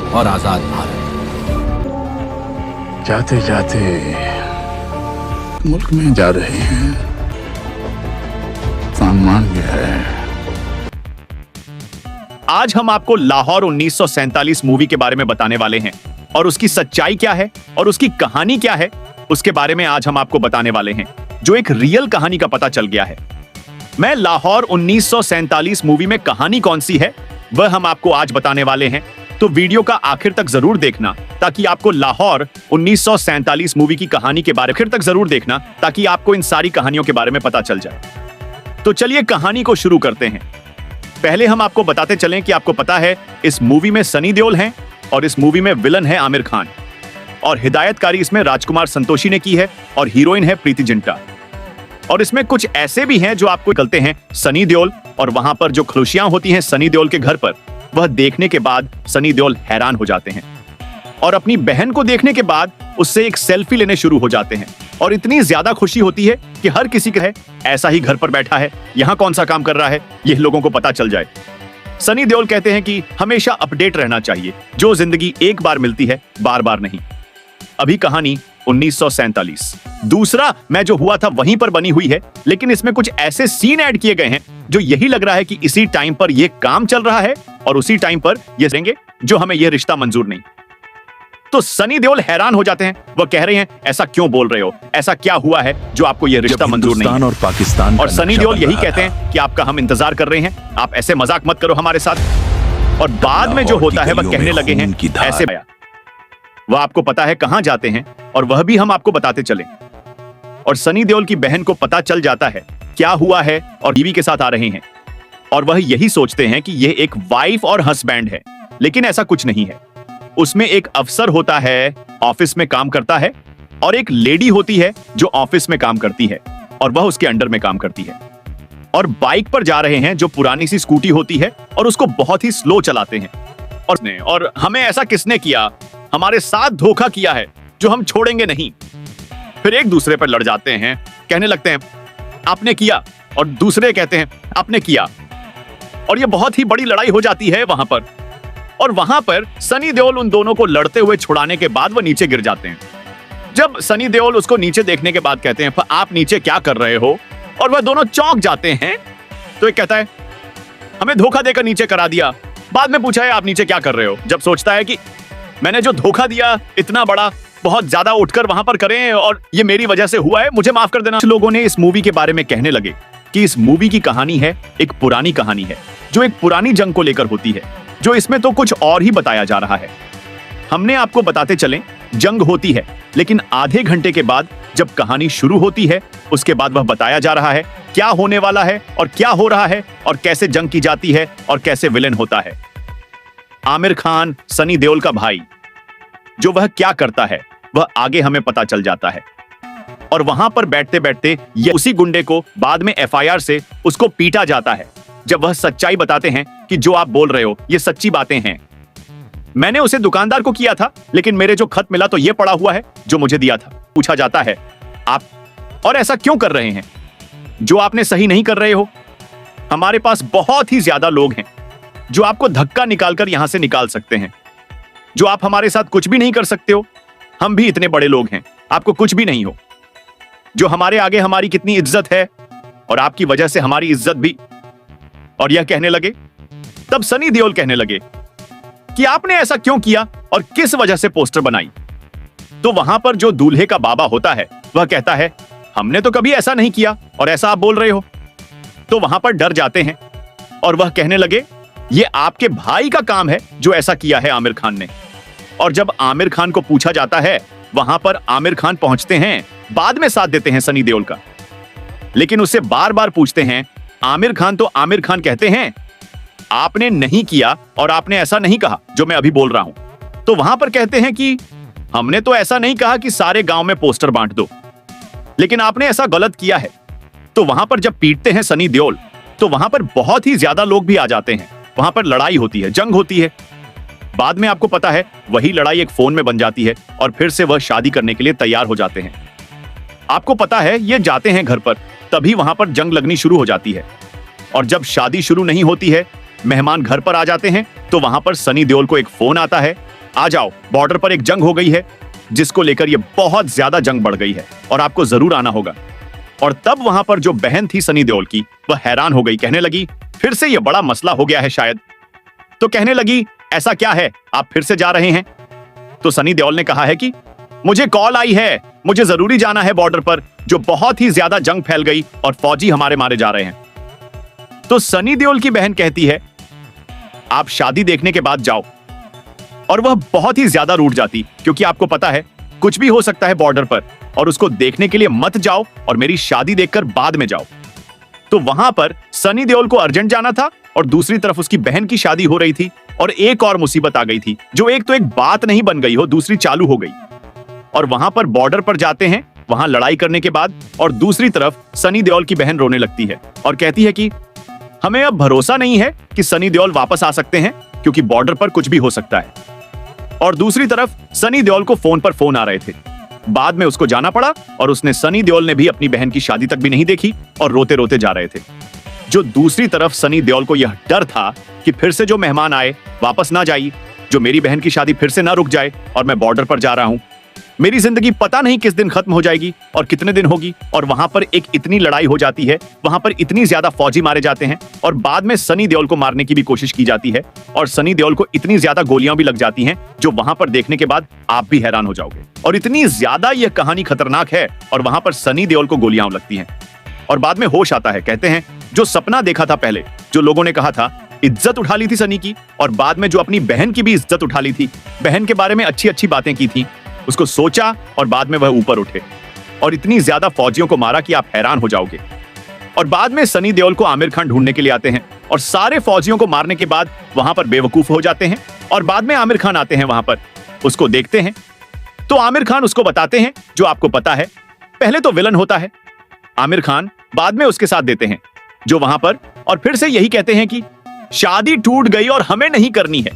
और आजाद भारत। जाते जाते मुल्क में जा रहे हैं, सम्मान भी है। आज हम आपको लाहौर 1947 मूवी के बारे में बताने वाले हैं और उसकी सच्चाई क्या है और उसकी कहानी क्या है, उसके बारे में आज हम आपको बताने वाले हैं, जो एक रियल कहानी का पता चल गया है। मैं लाहौर 1947 मूवी में कहानी कौन सी है वह हम आपको आज बताने वाले हैं, तो वीडियो का आखिर तक जरूर देखना ताकि आपको लाहौर 1947 मूवी की कहानी के बारे में आखिर तक जरूर देखना ताकि आपको इन सारी कहानियों के बारे में पता चल जाए। तो चलिए कहानी को शुरू करते हैं। पहले हम आपको बताते चलें कि आपको पता है इस मूवी में सनी देओल हैं और इस मूवी में विलन है आमिर खान और हिदायतकारी इसमें राजकुमार संतोषी ने की है और हीरोइन है प्रीति जिंटा। और इसमें कुछ ऐसे भी हैं जो आपको निकलते हैं सनी देओल, और वहां पर जो खुशियां होती हैं सनी देओल के घर पर, वह देखने के बाद सनी देओल हैरान हो जाते हैं और अपनी बहन को देखने के बाद उससे एक सेल्फी लेने शुरू हो जाते हैं और इतनी ज्यादा खुशी होती है कि हर किसी के है ऐसा ही घर पर बैठा है, यहाँ कौन सा काम कर रहा है, यह लोगों को पता चल जाए। सनी देओल कहते हैं कि हमेशा अपडेट रहना चाहिए, जो जिंदगी एक बार मिलती है बार बार नहीं। अभी कहानी 1947। दूसरा मैं जो हुआ था वहीं पर बनी हुई है, लेकिन इसमें कुछ ऐसे सीन ऐड किए गए हैं जो यही लग रहा है कि इसी टाइम पर यह काम चल रहा है और उसी टाइम पर ये देंगे जो हमें यह रिश्ता मंजूर नहीं। तो सनी देओल हैरान हो जाते हैं, वह कह रहे हैं ऐसा क्यों बोल रहे हो, ऐसा क्या हुआ है जो आपको यह रिश्ता मंजूर नहीं। और पाकिस्तान और सनी देओल यही कहते हैं कि आपका हम इंतजार कर रहे हैं, आप ऐसे मजाक मत करो हमारे साथ। और बाद में जो होता है वह कहने लगे हैं ऐसे आया, वह आपको पता है कहां जाते हैं और वह भी हम आपको बताते चले। और सनी देओल की बहन को पता चल जाता है क्या हुआ है और बीवी के साथ आ रहे हैं और वह यही सोचते हैं कि यह एक वाइफ और हस्बैंड है, लेकिन ऐसा कुछ नहीं है। उसमें एक अफसर होता है, ऑफिस में काम करता है, और एक लेडी होती है जो ऑफिस में काम करती है और वह उसके अंडर में काम करती है, और बाइक पर जा रहे हैं जो पुरानी सी स्कूटी होती है और उसको बहुत ही स्लो चलाते हैं। और हमें ऐसा किसने किया, हमारे साथ धोखा किया है जो हम छोड़ेंगे नहीं। फिर एक दूसरे पर लड़ जाते हैं, कहने लगते हैं आपने किया, और दूसरे कहते हैं आपने किया, और यह बहुत ही बड़ी लड़ाई हो जाती है वहां पर। और वहां पर सनी देओल उन दोनों को लड़ते हुए छुड़ाने के बाद वह नीचे गिर जाते हैं। जब सनी देओल उसको नीचे देखने के बाद कहते हैं आप नीचे क्या कर रहे हो, और वह दोनों चौंक जाते हैं, तो एक कहता है हमें धोखा देकर नीचे करा दिया, बाद में पूछा है आप नीचे क्या कर रहे हो। जब सोचता है कि मैंने जो धोखा दिया इतना बड़ा, बहुत ज्यादा उठकर वहां पर करें और ये मेरी वजह से हुआ है, मुझे माफ कर देना। लोगों ने इस मूवी के बारे में कहने लगे कि इस मूवी की कहानी है एक पुरानी कहानी है जो एक पुरानी जंग को लेकर होती है, जो इसमें तो कुछ और ही बताया जा रहा है। हमने आपको बताते चलें जंग होती है, लेकिन आधे घंटे के बाद जब कहानी शुरू होती है उसके बाद वह बताया जा रहा है क्या होने वाला है और क्या हो रहा है और कैसे जंग की जाती है और कैसे विलेन होता है। आमिर खान सनी देओल का भाई, जो वह क्या करता है वह आगे हमें पता चल जाता है। और वहां पर बैठते बैठते ये उसी गुंडे को बाद में एफआईआर से उसको पीटा जाता है, जब वह सच्चाई बताते हैं कि जो आप बोल रहे हो ये सच्ची बातें हैं, मैंने उसे दुकानदार को किया था, लेकिन मेरे जो खत मिला तो ये पड़ा हुआ है जो मुझे दिया था। पूछा जाता है आप और ऐसा क्यों कर रहे हैं जो आपने सही नहीं कर रहे हो। हमारे पास बहुत ही ज्यादा लोग हैं जो आपको धक्का निकालकर यहां से निकाल सकते हैं, जो आप हमारे साथ कुछ भी नहीं कर सकते हो। हम भी इतने बड़े लोग हैं, आपको कुछ भी नहीं हो, जो हमारे आगे हमारी कितनी इज्जत है और आपकी वजह से हमारी इज्जत भी। और यह कहने लगे, तब सनी देओल कहने लगे कि आपने ऐसा क्यों किया और किस वजह से पोस्टर बनाई। तो वहां पर जो दूल्हे का बाबा होता है वह कहता है हमने तो कभी ऐसा नहीं किया और ऐसा आप बोल रहे हो। तो वहां पर डर जाते हैं और वह कहने लगे ये आपके भाई का काम है जो ऐसा किया है आमिर खान ने। और जब आमिर खान को पूछा जाता है, वहां पर आमिर खान पहुंचते हैं, बाद में साथ देते हैं सनी देओल का, लेकिन उससे बार बार पूछते हैं आमिर खान, तो आमिर खान कहते हैं आपने नहीं किया और आपने ऐसा नहीं कहा जो मैं अभी बोल रहा हूं। तो वहां पर कहते हैं कि हमने तो ऐसा नहीं कहा कि सारे गांव में पोस्टर बांट दो, लेकिन आपने ऐसा गलत किया है। तो वहां पर जब पीटते हैं सनी देओल, तो वहां पर बहुत ही ज्यादा लोग भी आ जाते हैं, वहां पर लड़ाई होती है, जंग होती है। बाद में आपको पता है वही लड़ाई एक फोन में बन जाती है और फिर से वह शादी करने के लिए तैयार हो जाते हैं। आपको पता है ये जाते हैं घर पर, तभी वहां पर जंग लगनी शुरू हो जाती है। और जब शादी शुरू नहीं होती है, मेहमान घर पर आ जाते हैं, तो वहां पर सनी देओल को एक फोन आता है आ जाओ, बॉर्डर पर एक जंग हो गई है जिसको लेकर ये बहुत ज्यादा जंग बढ़ गई है और आपको जरूर आना होगा। और तब वहां पर जो बहन थी सनी देओल की, वह हैरान हो गई, कहने लगी फिर से ये बड़ा मसला हो गया है शायद। तो कहने लगी ऐसा क्या है, आप फिर से जा रहे हैं? तो सनी देओल ने कहा है कि मुझे कॉल आई है, मुझे जरूरी जाना है बॉर्डर पर, जो बहुत ही ज्यादा जंग फैल गई और फौजी हमारे मारे जा रहे हैं। तो सनी देओल की बहन कहती है आप शादी देखने के बाद जाओ। और वह बहुत ही ज्यादा रूठ जाती, क्योंकि आपको पता है कुछ भी हो सकता है बॉर्डर पर, और उसको देखने के लिए मत जाओ और मेरी शादी देखकर बाद में जाओ। तो वहां पर सनी देओल को अर्जेंट जाना था और दूसरी तरफ उसकी बहन की शादी हो रही थी और एक और मुसीबत आ गई थी, जो एक तो एक बात नहीं बन गई हो, दूसरी चालू हो गई। और वहां पर बॉर्डर पर जाते हैं, वहां लड़ाई करने के बाद, और दूसरी तरफ सनी देओल की बहन रोने लगती है और कहती है कि हमें अब भरोसा नहीं है कि सनी देओल वापस आ सकते हैं, क्योंकि बॉर्डर पर कुछ भी हो सकता है। और दूसरी तरफ सनी देओल को फोन पर फोन आ रहे थे। बाद में उसको जाना पड़ा और उसने सनी देओल ने भी अपनी बहन की शादी तक भी नहीं देखी और रोते रोते जा रहे थे। जो दूसरी तरफ सनी देओल को यह डर था कि फिर से जो मेहमान आए वापस ना जाइए, जो मेरी बहन की शादी फिर से ना रुक जाए और मैं बॉर्डर पर जा रहा हूं, मेरी जिंदगी पता नहीं किस दिन खत्म हो जाएगी और कितने दिन होगी। और वहां पर एक इतनी लड़ाई हो जाती है, वहां पर इतनी ज्यादा फौजी मारे जाते हैं और बाद में सनी देओल को मारने की भी कोशिश की जाती है और सनी देओल को इतनी ज्यादा गोलियां भी लग जाती हैं, जो वहां पर देखने के बाद आप भी हैरान हो जाओगे। और इतनी ज्यादा यह कहानी खतरनाक है और वहां पर सनी देओल को गोलियां लगती हैं और बाद में होश आता है। कहते हैं जो सपना देखा था पहले, जो लोगों ने कहा था, इज्जत उठा ली थी सनी की, और बाद में जो अपनी बहन की भी इज्जत उठा ली थी, बहन के बारे में अच्छी अच्छी बातें की थी, उसको सोचा और बाद में वह ऊपर उठे और इतनी ज्यादा फौजियों को मारा कि आप हैरान हो जाओगे। और बाद में सनी देओल को आमिर खान ढूंढने के लिए आते हैं और सारे फौजियों को मारने के बाद वहां पर बेवकूफ हो जाते हैं और बाद में आमिर खान आते हैं, वहां पर उसको देखते हैं तो आमिर खान उसको बताते हैं जो आपको पता है, पहले तो विलन होता है आमिर खान, बाद में उसके साथ देते हैं जो वहां पर, और फिर से यही कहते हैं कि शादी टूट गई और हमें नहीं करनी है।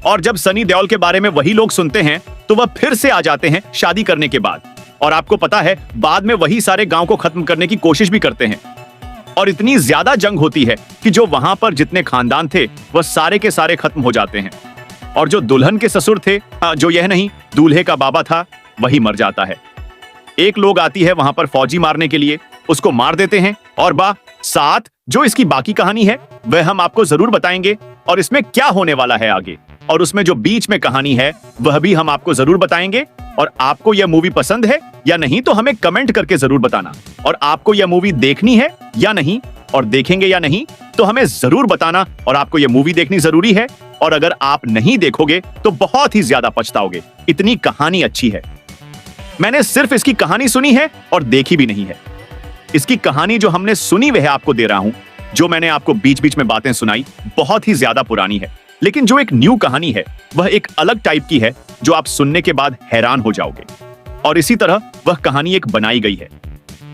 और जब सनी देओल के बारे में वही लोग सुनते हैं तो वह फिर से आ जाते हैं शादी करने के बाद, और आपको पता है बाद में वही सारे गांव को खत्म करने की कोशिश भी करते हैं। और इतनी ज्यादा जंग होती है कि जो वहां पर जितने खानदान थे वह सारे के सारे खत्म हो जाते हैं। और जो दुल्हन के ससुर थे, जो यह नहीं दूल्हे का बाबा था, वही मर जाता है। एक लोग आती है वहां पर फौजी मारने के लिए, उसको मार देते हैं। और साथ जो इसकी बाकी कहानी है वह हम आपको जरूर बताएंगे, और इसमें क्या होने वाला है आगे, और उसमें जो बीच में कहानी है वह भी हम आपको जरूर बताएंगे। और आपको यह मूवी पसंद है या नहीं तो हमें कमेंट करके जरूर बताना, और आपको यह मूवी देखनी है या नहीं, और देखेंगे या नहीं तो हमें जरूर बताना। और आपको यह मूवी देखनी जरूरी है, और अगर आप नहीं देखोगे तो बहुत ही ज्यादा पछताओगे, इतनी कहानी अच्छी है। मैंने सिर्फ इसकी कहानी सुनी है और देखी भी नहीं है। इसकी कहानी जो हमने सुनी वह आपको दे रहा हूं, जो मैंने आपको बीच बीच में बातें सुनाई बहुत ही ज्यादा पुरानी है, लेकिन जो एक न्यू कहानी है वह एक अलग टाइप की है, जो आप सुनने के बाद हैरान हो जाओगे। और इसी तरह वह कहानी एक बनाई गई है।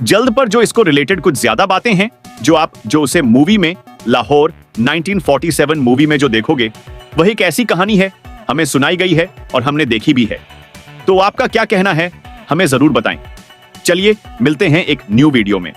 जल्द पर जो इसको रिलेटेड कुछ ज्यादा बातें हैं, जो उसे मूवी में लाहौर 1947 मूवी में जो देखोगे, वह एक ऐसी कहानी है, हमें सुनाई गई है और हमने देखी भी है। तो आपका क्या कहना है हमें जरूर बताएं। चलिए मिलते हैं एक न्यू वीडियो में।